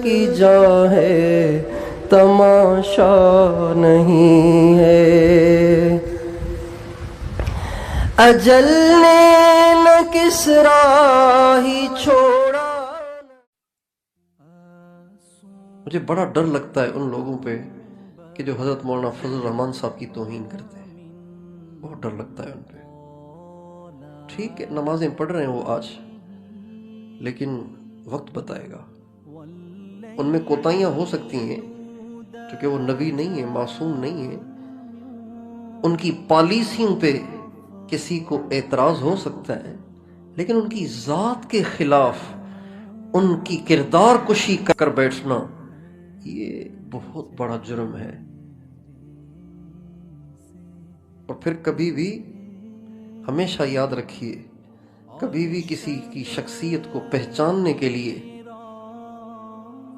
کی جاں ہے تماشا نہیں ہے، اجل نے نہ کسرا ہی چھوڑا۔ مجھے بڑا ڈر لگتا ہے ان لوگوں پہ کہ جو حضرت مولانا فضل الرحمان صاحب کی توہین کرتے ہیں، بہت ڈر لگتا ہے ان پہ۔ ٹھیک ہے، نمازیں پڑھ رہے ہیں وہ آج، لیکن وقت بتائے گا۔ ان میں کوتاہیاں ہو سکتی ہیں کیونکہ وہ نبی نہیں ہیں، معصوم نہیں ہیں، ان کی پالیسیوں پہ کسی کو اعتراض ہو سکتا ہے، لیکن ان کی ذات کے خلاف ان کی کردار کشی کر بیٹھنا یہ بہت بڑا جرم ہے۔ اور پھر کبھی بھی ہمیشہ یاد رکھیے، کبھی بھی کسی کی شخصیت کو پہچاننے کے لیے،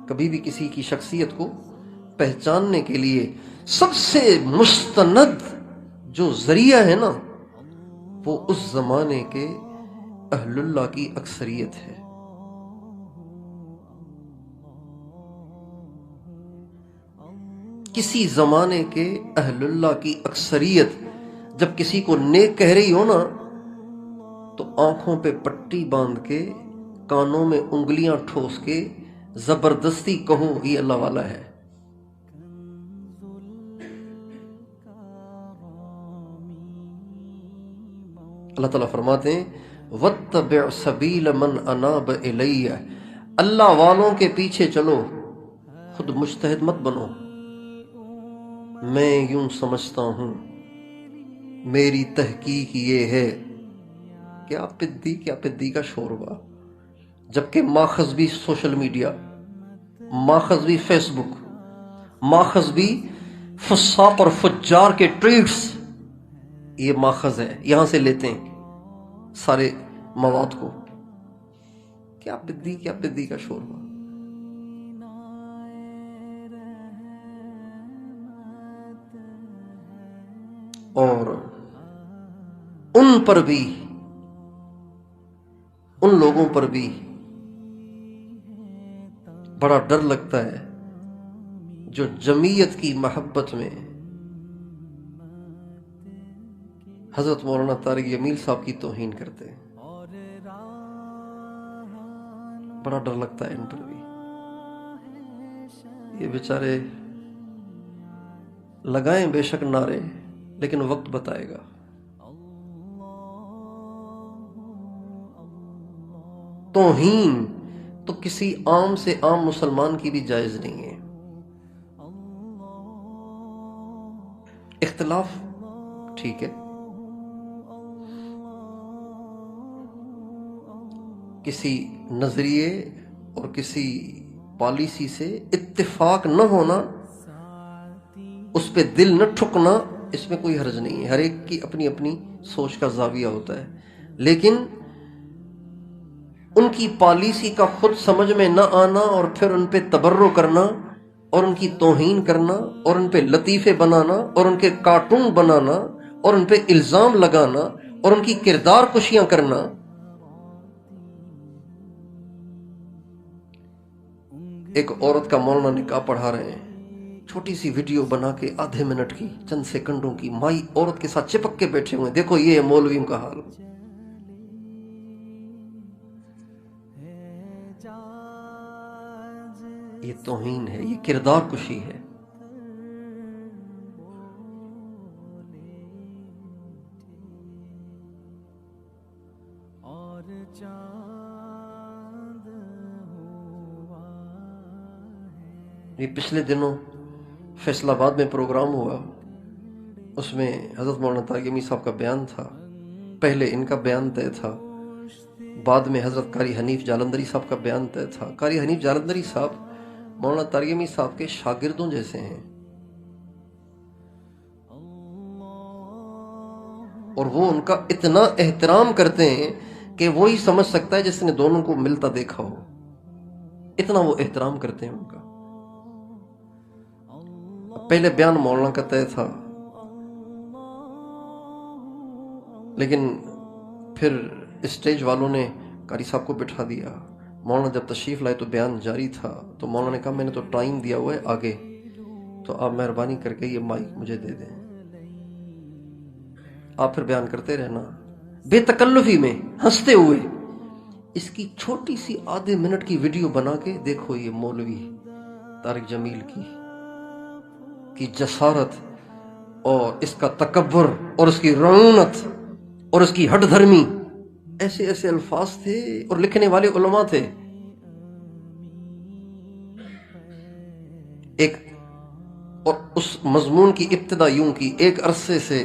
کبھی بھی کسی کی شخصیت کو پہچاننے کے لیے سب سے مستند جو ذریعہ ہے نا، وہ اس زمانے کے اہل اللہ کی اکثریت ہے۔ کسی زمانے کے اہل اللہ کی اکثریت جب کسی کو نیک کہہ رہی ہو نا، تو آنکھوں پہ پٹی باندھ کے، کانوں میں انگلیاں ٹھوس کے زبردستی کہو یہ اللہ والا ہے۔ اللہ تعالیٰ فرماتے ہیں وَاتَّبِعْ سَبِيلَ مَنْ أَنَابَ إِلَيَّ، اللہ والوں کے پیچھے چلو، خود مجتہد مت بنو۔ میں یوں سمجھتا ہوں، میری تحقیق یہ ہے، کیا پدی کا شوربہ، جبکہ ماخذ بھی سوشل میڈیا، ماخذ بھی فیس بک، ماخذ بھی فساق اور فجار کے ٹویٹس، یہ ماخذ ہے، یہاں سے لیتے ہیں سارے مواد کو۔ کیا پدی کا شوربہ۔ اور ان پر بھی، ان لوگوں پر بھی بڑا ڈر لگتا ہے جو جمعیت کی محبت میں حضرت مولانا طارق جمیل صاحب کی توہین کرتے ہیں۔ بڑا ڈر لگتا ہے ان پر بھی۔ یہ بیچارے لگائیں بے شک نعرے، لیکن وقت بتائے گا۔ توہین تو کسی عام سے عام مسلمان کی بھی جائز نہیں ہے۔ اختلاف ٹھیک ہے، کسی نظریے اور کسی پالیسی سے اتفاق نہ ہونا، اس پہ دل نہ ٹھکنا، اس میں کوئی حرج نہیں ہے۔ ہر ایک کی اپنی اپنی سوچ کا زاویہ ہوتا ہے، لیکن ان کی پالیسی کا خود سمجھ میں نہ آنا اور پھر ان پہ تبرع کرنا اور ان کی توہین کرنا اور ان پہ لطیفے بنانا اور ان کے کارٹون بنانا اور ان پہ الزام لگانا اور ان کی کردار کشیاں کرنا، ایک عورت کا مولانا نکاح پڑھا رہے ہیں، چھوٹی سی ویڈیو بنا کے آدھے منٹ کی، چند سیکنڈوں کی، مائی عورت کے ساتھ چپک کے بیٹھے ہوئے، دیکھو یہ ہے مولویوں کا حال۔ یہ توہین ہے، یہ کردار کشی ہے۔ یہ پچھلے دنوں فیصل آباد میں پروگرام ہوا، اس میں حضرت مولانا طارق جمیل صاحب کا بیان تھا۔ پہلے ان کا بیان طے تھا، بعد میں حضرت قاری حنیف جالندھری صاحب کا بیان طے تھا۔ قاری حنیف جالندھری صاحب مولانا طارق جمیل صاحب کے شاگردوں جیسے ہیں، اور وہ ان کا اتنا احترام کرتے ہیں کہ وہی سمجھ سکتا ہے جس نے دونوں کو ملتا دیکھا ہو، اتنا وہ احترام کرتے ہیں ان کا۔ پہلے بیان مولانا کا طے تھا، لیکن پھر اسٹیج والوں نے قاری صاحب کو بٹھا دیا، مولانا جب تشریف لائے تو بیان جاری تھا، تو مولانا نے کہا میں نے تو ٹائم دیا ہوا ہے آگے، تو آپ مہربانی کر کے یہ مائک مجھے دے دیں، آپ پھر بیان کرتے رہنا بے تکلفی میں ہنستے ہوئے۔ اس کی چھوٹی سی آدھے منٹ کی ویڈیو بنا کے دیکھو یہ مولوی طارق جمیل کی جسارت اور اس کا تکبر اور اس کی رعونت اور اس کی ہٹ دھرمی، ایسے ایسے الفاظ تھے اور لکھنے والے علماء تھے۔ ایک اور اس مضمون کی ابتدا یوں کی، ایک عرصے سے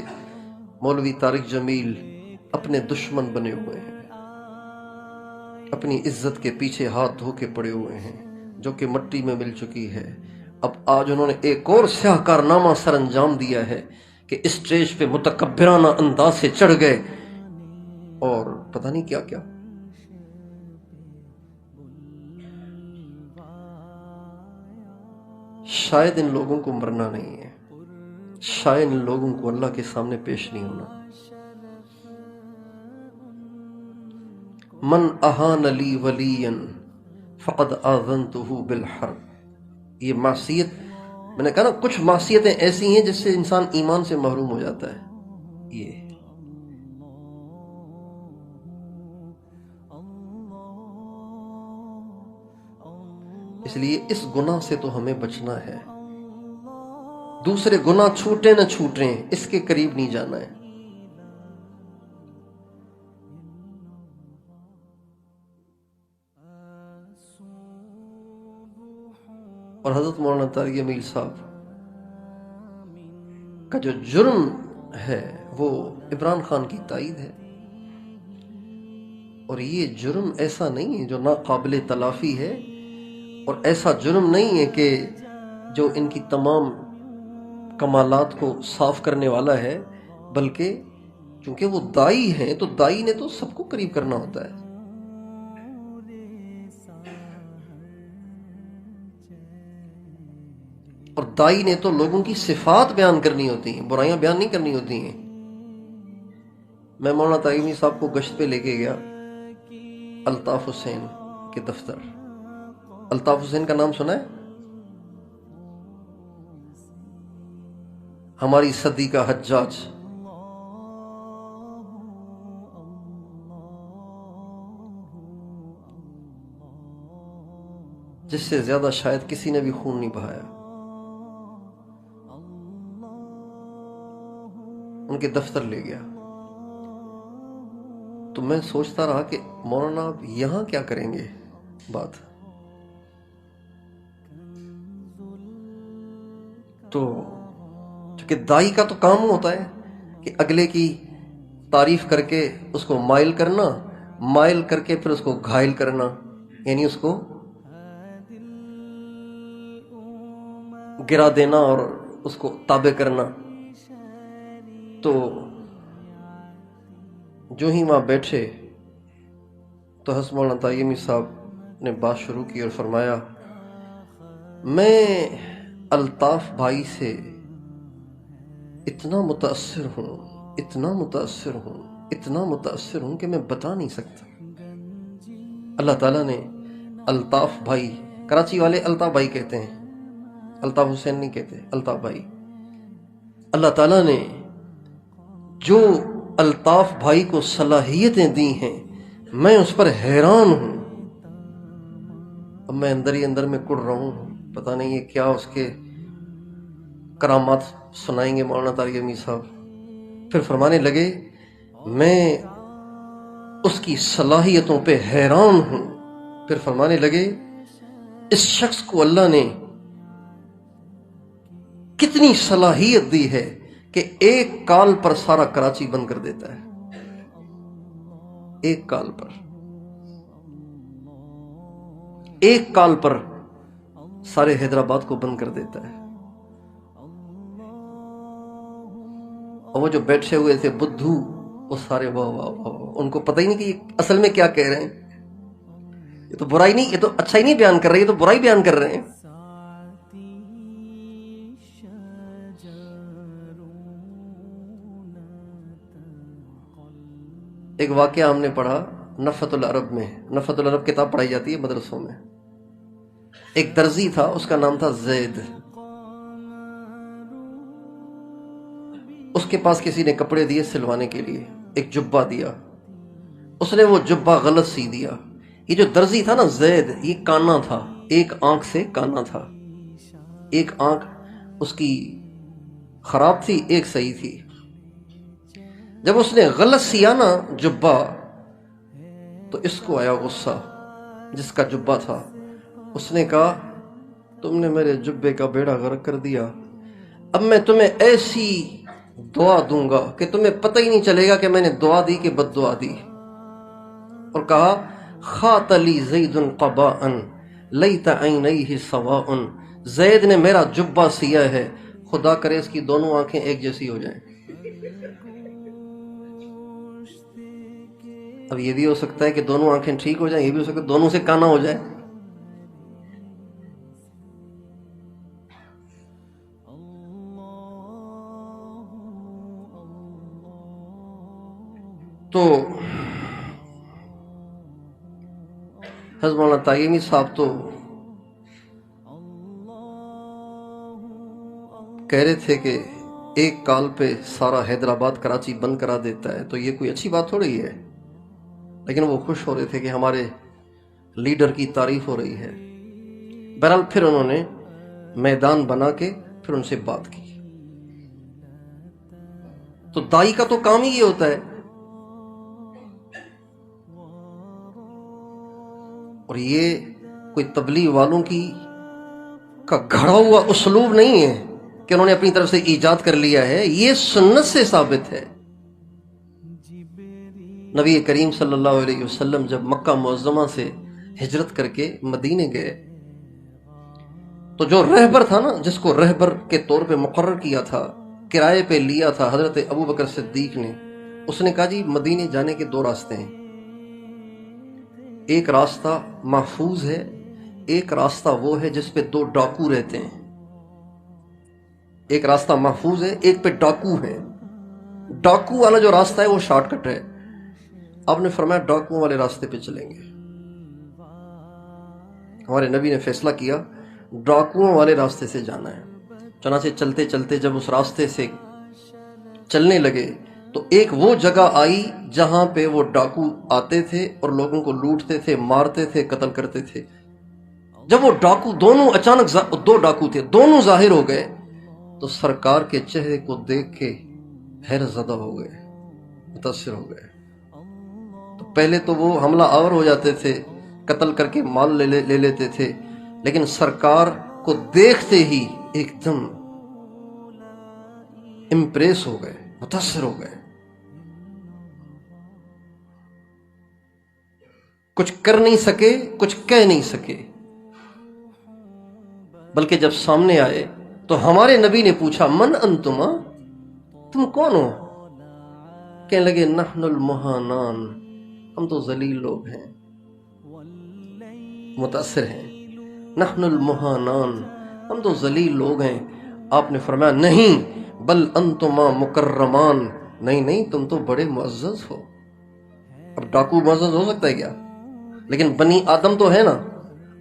مولوی طارق جمیل اپنے دشمن بنے ہوئے ہیں، اپنی عزت کے پیچھے ہاتھ دھو کے پڑے ہوئے ہیں جو کہ مٹی میں مل چکی ہے۔ اب آج انہوں نے ایک اور سیاہ کارنامہ سر انجام دیا ہے کہ اسٹیج پہ متکبرانہ انداز سے چڑھ گئے اور پتہ نہیں کیا کیا۔ شاید ان لوگوں کو مرنا نہیں ہے، شاید ان لوگوں کو اللہ کے سامنے پیش نہیں ہونا۔ من اہان لی ولیا فقد آذنتہ بالحرب، یہ معصیت، میں نے کہا نا کچھ معصیتیں ایسی ہیں جس سے انسان ایمان سے محروم ہو جاتا ہے۔ یہ اس لیے اس گناہ سے تو ہمیں بچنا ہے، دوسرے گناہ چھوٹے نہ چھوٹیں اس کے قریب نہیں جانا ہے۔ اور حضرت مولانا طارق جمیل صاحب کا جو جرم ہے وہ عمران خان کی تائید ہے، اور یہ جرم ایسا نہیں ہے جو ناقابل تلافی ہے، اور ایسا جرم نہیں ہے کہ جو ان کی تمام کمالات کو صاف کرنے والا ہے، بلکہ چونکہ وہ دائی ہیں تو دائی نے تو سب کو قریب کرنا ہوتا ہے۔ اور دائی نے تو لوگوں کی صفات بیان کرنی ہوتی ہیں، برائیاں بیان نہیں کرنی ہوتی ہیں۔ میں مولانا طارق صاحب کو گشت پہ لے کے گیا الطاف حسین کے دفتر۔ الطاف حسین کا نام سنا ہے؟ ہماری صدی کا حجاج، جس سے زیادہ شاید کسی نے بھی خون نہیں بہایا۔ ان کے دفتر لے گیا تو میں سوچتا رہا کہ مولانا آپ یہاں کیا کریں گے بات۔ تو چونکہ دائی کا تو کام ہوتا ہے کہ اگلے کی تعریف کر کے اس کو مائل کرنا، مائل کر کے پھر اس کو گھائل کرنا، یعنی اس کو گرا دینا اور اس کو تابع کرنا۔ تو جو ہی وہاں بیٹھے تو حضرت مولانا طارق صاحب نے بات شروع کی اور فرمایا، میں الطاف بھائی سے اتنا متاثر ہوں، اتنا متاثر ہوں، اتنا متاثر ہوں کہ میں بتا نہیں سکتا۔ اللہ تعالیٰ نے الطاف بھائی، کراچی والے الطاف بھائی کہتے ہیں، الطاف حسین نہیں کہتے، الطاف بھائی۔ اللہ تعالیٰ نے جو الطاف بھائی کو صلاحیتیں دی ہیں میں اس پر حیران ہوں۔ اب میں اندر ہی اندر میں کڑ رہا ہوں، پتہ نہیں یہ کیا اس کے کرامات سنائیں گے مولانا طارق جمیل صاحب۔ پھر فرمانے لگے میں اس کی صلاحیتوں پہ حیران ہوں۔ پھر فرمانے لگے اس شخص کو اللہ نے کتنی صلاحیت دی ہے کہ ایک کال پر سارا کراچی بند کر دیتا ہے، ایک کال پر، ایک کال پر سارے حیدرآباد کو بند کر دیتا ہے۔ اور وہ جو بیٹھے ہوئے تھے بدھو، وہ سارے واہ واہ واہ، ان کو پتہ ہی نہیں کہ یہ اصل میں کیا کہہ رہے ہیں۔ یہ تو برائی نہیں، یہ تو اچھا ہی نہیں بیان کر رہے، یہ تو برائی بیان کر رہے ہیں۔ ایک واقعہ ہم نے پڑھا نفت العرب میں، نفت العرب کتاب پڑھائی جاتی ہے مدرسوں میں، ایک درزی تھا، اس کا نام تھا زید۔ اس کے پاس کسی نے کپڑے دیے سلوانے کے لیے، ایک جبہ دیا، اس نے وہ جبہ غلط سی دیا۔ یہ جو درزی تھا نا زید، یہ کانا تھا، ایک آنکھ سے کانا تھا، ایک آنکھ اس کی خراب تھی، ایک صحیح تھی۔ جب اس نے غلط سیا نا جبہ، تو اس کو آیا غصہ، جس کا جبہ تھا۔ اس نے کہا تم نے میرے جبے کا بیڑا غرق کر دیا، اب میں تمہیں ایسی دعا دوں گا کہ تمہیں پتہ ہی نہیں چلے گا کہ میں نے دعا دی کہ بد دعا دی۔ اور کہا خات لی زید قباء لیت عینیہ سواء، زید نے میرا جبہ سیا ہے، خدا کرے اس کی دونوں آنکھیں ایک جیسی ہو جائیں۔ اب یہ بھی ہو سکتا ہے کہ دونوں آنکھیں ٹھیک ہو جائیں، یہ بھی ہو سکتا ہے دونوں سے کانا ہو جائے۔ تو حضرت مولانا طائمی صاحب تو کہہ رہے تھے کہ ایک کال پہ سارا حیدرآباد کراچی بند کرا دیتا ہے، تو یہ کوئی اچھی بات ہو رہی ہے، لیکن وہ خوش ہو رہے تھے کہ ہمارے لیڈر کی تعریف ہو رہی ہے۔ بہرحال پھر انہوں نے میدان بنا کے پھر ان سے بات کی۔ تو دائی کا تو کام ہی یہ ہوتا ہے، اور یہ کوئی تبلیغ والوں کا گھڑا ہوا اسلوب نہیں ہے کہ انہوں نے اپنی طرف سے ایجاد کر لیا ہے، یہ سنت سے ثابت ہے۔ نبی کریم صلی اللہ علیہ وسلم جب مکہ معظمہ سے ہجرت کر کے مدینے گئے، تو جو رہبر تھا نا، جس کو رہبر کے طور پہ مقرر کیا تھا، کرائے پہ لیا تھا حضرت ابو بکر صدیق نے، اس نے کہا جی مدینے جانے کے دو راستے ہیں، ایک راستہ محفوظ ہے، ایک راستہ وہ ہے جس پہ دو ڈاکو رہتے ہیں۔ ایک راستہ محفوظ ہے، ایک پہ ڈاکو ہے۔ ڈاکو والا جو راستہ ہے وہ شارٹ کٹ ہے۔ آپ نے فرمایا ڈاکو والے راستے پہ چلیں گے۔ ہمارے نبی نے فیصلہ کیا ڈاکوؤں والے راستے سے جانا ہے۔ چنانچہ چلتے چلتے جب اس راستے سے چلنے لگے تو ایک وہ جگہ آئی جہاں پہ وہ ڈاکو آتے تھے اور لوگوں کو لوٹتے تھے، مارتے تھے، قتل کرتے تھے۔ جب وہ ڈاکو دونوں اچانک دو ڈاکو تھے، دونوں ظاہر ہو گئے، تو سرکار کے چہرے کو دیکھ کے حیرت زدہ ہو گئے، متاثر ہو گئے۔ تو پہلے تو وہ حملہ آور ہو جاتے تھے، قتل کر کے مال لے لیتے تھے، لیکن سرکار کو دیکھتے ہی ایک دم امپریس ہو گئے، متاثر ہو گئے۔ کچھ کر نہیں سکے، کچھ کہہ نہیں سکے، بلکہ جب سامنے آئے تو ہمارے نبی نے پوچھا من انتما، تم کون ہو؟ کہنے لگے نحن المہانان، ہم تو ذلیل لوگ ہیں، متاثر ہیں۔ نحن المہانان، ہم تو ذلیل لوگ ہیں۔ آپ نے فرمایا نہیں بل انتما مکرمان، نہیں تم تو بڑے معزز ہو۔ اب ڈاکو معزز ہو سکتا ہے کیا؟ لیکن بنی آدم تو ہے نا،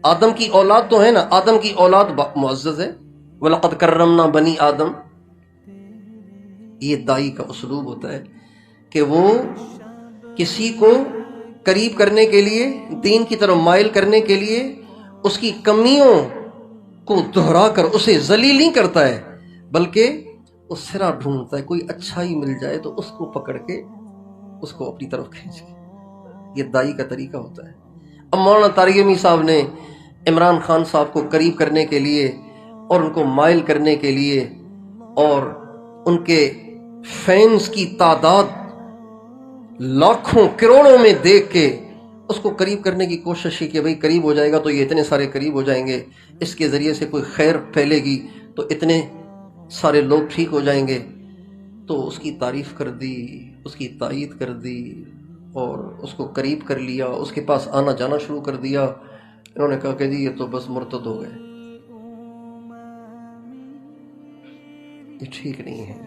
آدم کی اولاد تو ہے نا، آدم کی اولاد معزز ہے۔ وَلَقَدْ كَرَّمْنَا بَنِي آدم۔ یہ دائی کا اسلوب ہوتا ہے کہ وہ کسی کو قریب کرنے کے لیے، دین کی طرف مائل کرنے کے لیے اس کی کمیوں کو دہرا کر اسے ذلیل نہیں کرتا ہے، بلکہ اس سرا ڈھونڈتا ہے، کوئی اچھائی مل جائے تو اس کو پکڑ کے اس کو اپنی طرف کھینچ کے۔ یہ دائی کا طریقہ ہوتا ہے۔ اب مولانا طارمی صاحب نے عمران خان صاحب کو قریب کرنے کے لیے اور ان کو مائل کرنے کے لیے اور ان کے فینس کی تعداد لاکھوں کروڑوں میں دیکھ کے اس کو قریب کرنے کی کوشش کی کہ بھئی قریب ہو جائے گا تو یہ اتنے سارے قریب ہو جائیں گے، اس کے ذریعے سے کوئی خیر پھیلے گی تو اتنے سارے لوگ ٹھیک ہو جائیں گے۔ تو اس کی تعریف کر دی، اس کی تائید کر دی اور اس کو قریب کر لیا، اس کے پاس آنا جانا شروع کر دیا۔ انہوں نے کہا کہ جی یہ تو بس مرتد ہو گئے، یہ ٹھیک نہیں ہے۔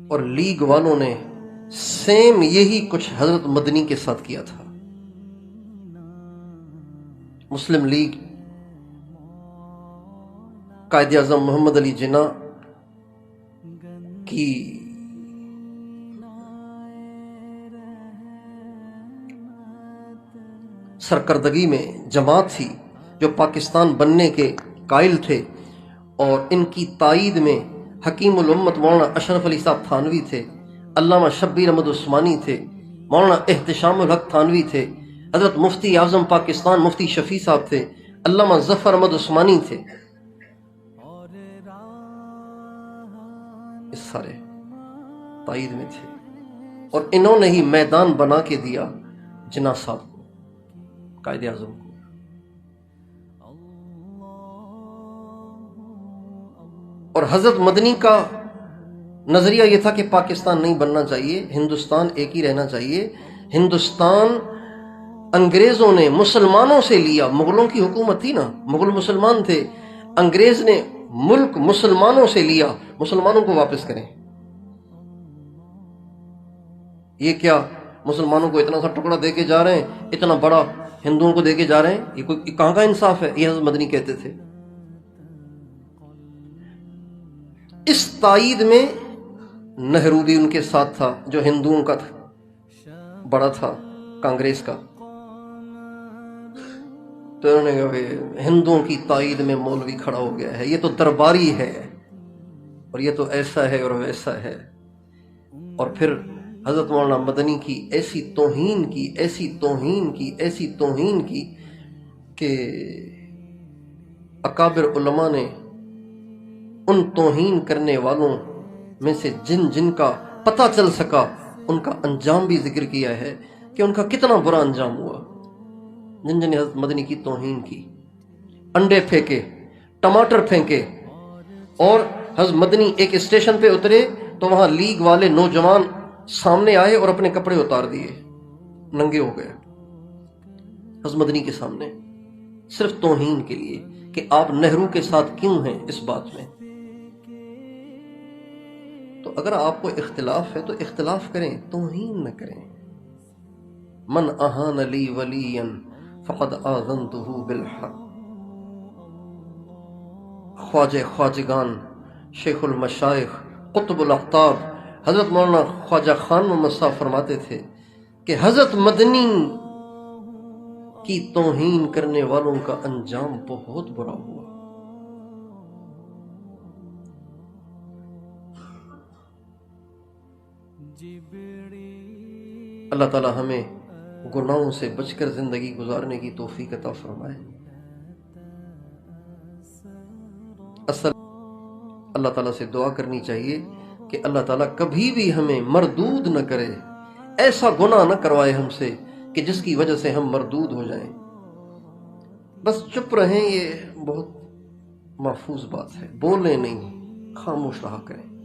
اور لیگ والوں نے سیم یہی کچھ حضرت مدنی کے ساتھ کیا تھا۔ مسلم لیگ قائد اعظم محمد علی جناح کی سرکردگی میں جماعت تھی جو پاکستان بننے کے قائل تھے، اور ان کی تائید میں حکیم الامت مولانا اشرف علی صاحب تھانوی تھے، علامہ شبیر احمد عثمانی تھے، مولانا احتشام الحق تھانوی تھے، حضرت مفتی اعظم پاکستان مفتی شفیع صاحب تھے، علامہ ظفر احمد عثمانی تھے۔ اس سارے تائید میں تھے، اور انہوں نے ہی میدان بنا کے دیا جناح صاحب کو، قائد اعظم کو۔ اور حضرت مدنی کا نظریہ یہ تھا کہ پاکستان نہیں بننا چاہیے، ہندوستان ایک ہی رہنا چاہیے۔ ہندوستان انگریزوں نے مسلمانوں سے لیا، مغلوں کی حکومت تھی نا، مغل مسلمان تھے، انگریز نے ملک مسلمانوں سے لیا، مسلمانوں کو واپس کریں۔ یہ کیا مسلمانوں کو اتنا سا ٹکڑا دے کے جا رہے ہیں، اتنا بڑا ہندوؤں کو دے کے جا رہے ہیں، یہ کہاں کا انصاف ہے؟ یہ حضرت مدنی کہتے تھے۔ اس تائید میں نہرو بھی ان کے ساتھ تھا، جو ہندوؤں کا تھا، بڑا تھا کانگریس کا۔ تو انہوں نے کہا کہ ہندوؤں کی تائید میں مولوی کھڑا ہو گیا ہے، یہ تو درباری ہے، اور یہ تو ایسا ہے اور ویسا ہے۔ اور پھر حضرت مولانا مدنی کی ایسی توہین کی، ایسی توہین کی، ایسی توہین کی کہ اکابر علماء نے ان توہین کرنے والوں میں سے جن کا پتہ چل سکا ان کا انجام بھی ذکر کیا ہے کہ ان کا کتنا برا انجام ہوا۔ جن حضرت مدنی کی توہین کی، انڈے پھینکے، ٹماٹر پھینکے، اور حضرت مدنی ایک اسٹیشن پہ اترے تو وہاں لیگ والے نوجوان سامنے آئے اور اپنے کپڑے اتار دیے، ننگے ہو گئے حضرت مدنی کے سامنے، صرف توہین کے لیے کہ آپ نہرو کے ساتھ کیوں ہیں اس بات میں۔ تو اگر آپ کو اختلاف ہے تو اختلاف کریں، توہین نہ کریں۔ من اہان لی ولیا فقد آذنتہ بالحق۔ خواجہ خواجگان، شیخ المشائخ، قطب الاقطاب حضرت مولانا خواجہ خان محمد صاحب فرماتے تھے کہ حضرت مدنی کی توہین کرنے والوں کا انجام بہت برا ہوا۔ اللہ تعالی ہمیں گناہوں سے بچ کر زندگی گزارنے کی توفیق عطا فرمائے۔ اصل اللہ تعالیٰ سے دعا کرنی چاہیے کہ اللہ تعالیٰ کبھی بھی ہمیں مردود نہ کرے، ایسا گناہ نہ کروائے ہم سے کہ جس کی وجہ سے ہم مردود ہو جائیں۔ بس چپ رہیں، یہ بہت محفوظ بات ہے، بولیں نہیں، خاموش رہا کریں۔